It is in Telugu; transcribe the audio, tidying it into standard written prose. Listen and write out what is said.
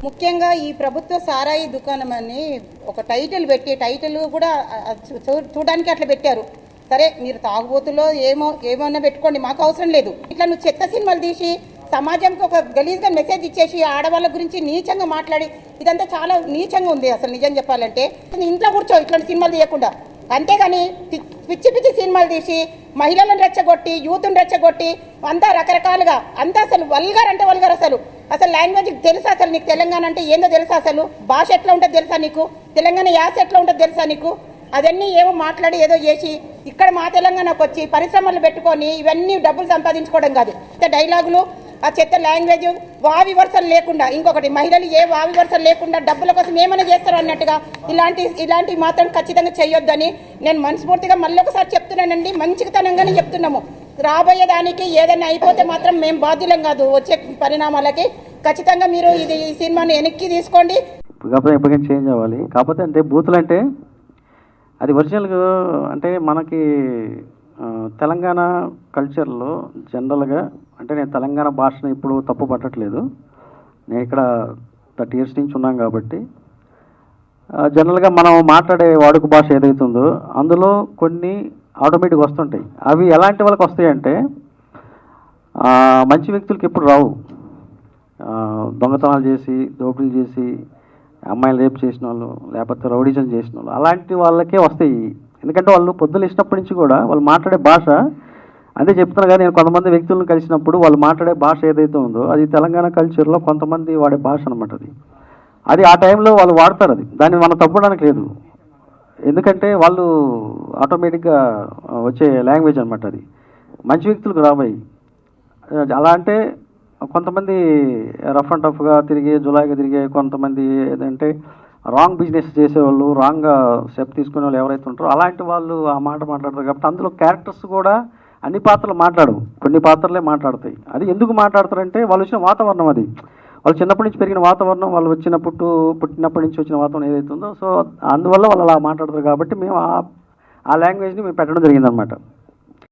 ముఖ్యంగా ఈ ప్రభుత్వ సారాయి దుకాణం అని ఒక టైటిల్ పెట్టి టైటిల్ కూడా చూడడానికి అట్లా పెట్టారు. సరే మీరు తాగుబోతులో ఏమన్నా పెట్టుకోండి, మాకు అవసరం లేదు. ఇట్లా నువ్వు చెత్త సినిమాలు తీసి సమాజంకి ఒక గలీజ్గా మెసేజ్ ఇచ్చేసి ఆడవాళ్ళ గురించి నీచంగా మాట్లాడి ఇదంతా చాలా నీచంగా ఉంది. అసలు నిజం చెప్పాలంటే ఇంట్లో కూర్చో ఇట్లాంటి సినిమాలు తీయకుండా. అంతేగాని పిచ్చి పిచ్చి సినిమాలు తీసి మహిళలను రెచ్చగొట్టి యూత్ని రెచ్చగొట్టి అంతా రకరకాలుగా అంతా అసలు వల్గర్ అంటే వల్గర్. అసలు లాంగ్వేజ్ తెలుసా? అసలు నీకు తెలంగాణ అంటే ఏందో తెలుసా? అసలు భాష ఎట్లా ఉంటుంది తెలుసా నీకు? తెలంగాణ యాస ఎట్లా ఉంటుంది తెలుసా నీకు? అవన్నీ ఏమో మాట్లాడి ఏదో చేసి ఇక్కడ మా తెలంగాణకు వచ్చి పరిశ్రమలు పెట్టుకొని ఇవన్నీ డబ్బులు సంపాదించుకోవడం కాదు. డైలాగులు, ఆ చెత్త లాంగ్వేజ్, వావి వరుసలు లేకుండా, ఇంకొకటి మహిళలు ఏ వావి వరుసలు లేకుండా డబ్బుల కోసం ఏమైనా చేస్తారు అన్నట్టుగా ఇలాంటి మాత్రం ఖచ్చితంగా చేయొద్దని నేను మనస్ఫూర్తిగా మళ్ళీ ఒకసారి చెప్తున్నానండి. మంచితనంగానే చెప్తున్నాము. రాబోయే దానికి ఏదైనా అయిపోతే మాత్రం మేము బాధ్యులం కాదు. వచ్చే పరిణామాలకి ఖచ్చితంగా మీరు ఈ సినిమాని వెనక్కి తీసుకోండి. ఎప్పటికైనా చేంజ్ అవ్వాలి. కాకపోతే అంటే బూతులు అంటే అది ఒరిజినల్గా అంటే మనకి తెలంగాణ కల్చర్లో జనరల్గా అంటే నేను తెలంగాణ భాషను ఇప్పుడు తప్పు పట్టట్లేదు. నేను ఇక్కడ 30 years నుంచి ఉన్నాం కాబట్టి జనరల్గా మనం మాట్లాడే వాడుక భాష ఏదైతే ఉందో అందులో కొన్ని ఆటోమేటిక్గా వస్తుంటాయి. అవి ఎలాంటి వాళ్ళకి వస్తాయంటే మంచి వ్యక్తులకి ఎప్పుడు రావు. దొంగతనాలు చేసి దోపిడీలు చేసి అమ్మాయిలు రేపు చేసిన వాళ్ళు లేకపోతే రౌడీజం చేసిన వాళ్ళు అలాంటి వాళ్ళకే వస్తాయి. ఎందుకంటే వాళ్ళు పొద్దులు ఇచ్చినప్పటి నుంచి కూడా వాళ్ళు మాట్లాడే భాష అదే చెప్తున్నా. కానీ నేను కొంతమంది వ్యక్తులను కలిసినప్పుడు వాళ్ళు మాట్లాడే భాష ఏదైతే ఉందో అది తెలంగాణ కల్చర్లో కొంతమంది వాడే భాష అనమాట. అది ఆ టైంలో వాళ్ళు వాడతారు. దాన్ని మనం తప్పడానికి లేదు. ఎందుకంటే వాళ్ళు ఆటోమేటిక్గా వచ్చే లాంగ్వేజ్ అనమాట. అది మంచి వ్యక్తులకు రాబోయి అలా అంటే కొంతమంది రఫ్ అండ్ టఫ్గా తిరిగే జులాయిగా తిరిగే కొంతమంది ఏదంటే రాంగ్ బిజినెస్ చేసేవాళ్ళు రాంగ్ స్టెప్ తీసుకునే వాళ్ళు ఎవరైతే ఉంటారో అలాంటి వాళ్ళు ఆ మాట మాట్లాడతారు. కాబట్టి అందులో క్యారెక్టర్స్ కూడా అన్ని పాత్రలు మాట్లాడవు, కొన్ని పాత్రలే మాట్లాడతాయి. అది ఎందుకు మాట్లాడతారంటే వాళ్ళు వచ్చిన వాతావరణం, అది వాళ్ళు చిన్నప్పటి నుంచి పెరిగిన వాతావరణం, వాళ్ళు పుట్టినప్పటి నుంచి వచ్చిన వాతావరణం ఏదైతే ఉందో సో అందువల్ల వాళ్ళు అలా మాట్లాడతారు. కాబట్టి మేము ఆ లాంగ్వేజ్ని మేము పెట్టడం జరిగిందనమాట.